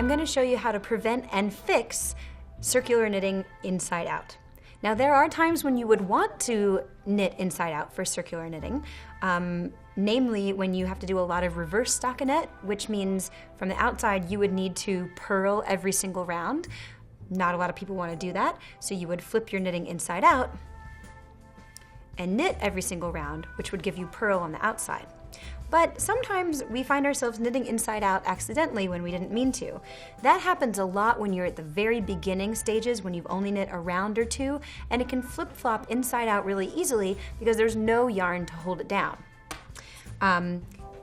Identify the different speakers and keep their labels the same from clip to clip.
Speaker 1: going to show you how to prevent and fix circular knitting inside out. Now, there are times when you would want to knit inside out for circular knitting, namely when you have to do a lot of reverse stockinette, which means from the outside you would need to purl every single round. Not a lot of people want to do that, so you would flip your knitting inside out and knit every single round, which would give you purl on the outside. But sometimes we find ourselves knitting inside out accidentally when we didn't mean to. That happens a lot when you're at the very beginning stages, when you've only knit a round or two, and it can flip-flop inside out really easily because there's no yarn to hold it down.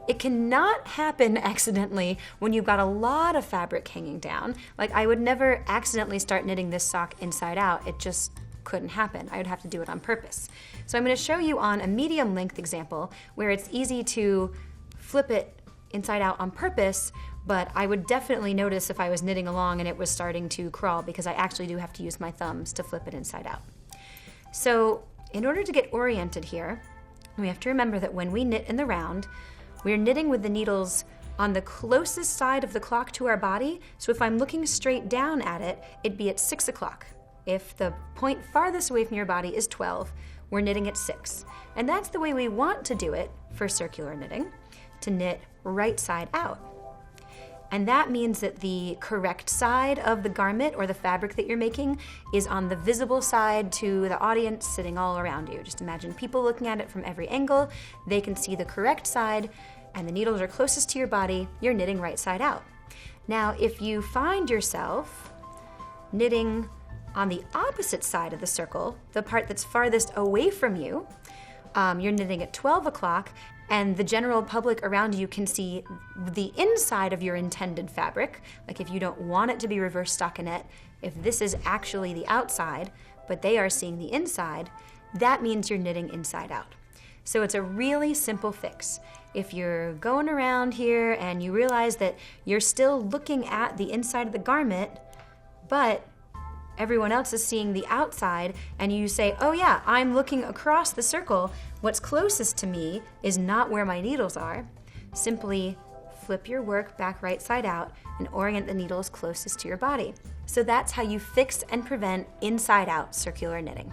Speaker 1: It cannot happen accidentally when you've got a lot of fabric hanging down. Like, I would never accidentally start knitting this sock inside out. It just couldn't happen. I would have to do it on purpose. So I'm going to show you on a medium length example where it's easy to flip it inside out on purpose, but I would definitely notice if I was knitting along and it was starting to crawl because I actually do have to use my thumbs to flip it inside out. So in order to get oriented here, we have to remember that when we knit in the round, we're knitting with the needles on the closest side of the clock to our body. So if I'm looking straight down at it, it'd be at 6 o'clock. If the point farthest away from your body is 12, we're knitting at 6. And that's the way we want to do it for circular knitting, to knit right side out. And that means that the correct side of the garment or the fabric that you're making is on the visible side to the audience sitting all around you. Just imagine people looking at it from every angle. They can see the correct side, and the needles are closest to your body. You're knitting right side out. Now, if you find yourself knitting on the opposite side of the circle, the part that's farthest away from you, you're knitting at 12 o'clock, and the general public around you can see the inside of your intended fabric. Like if you don't want it to be reverse stockinette, if this is actually the outside, but they are seeing the inside, that means you're knitting inside out. So it's a really simple fix. If you're going around here and you realize that you're still looking at the inside of the garment, but everyone else is seeing the outside, and you say, oh yeah, I'm looking across the circle, what's closest to me is not where my needles are, simply flip your work back right side out and orient the needles closest to your body. So that's how you fix and prevent inside out circular knitting.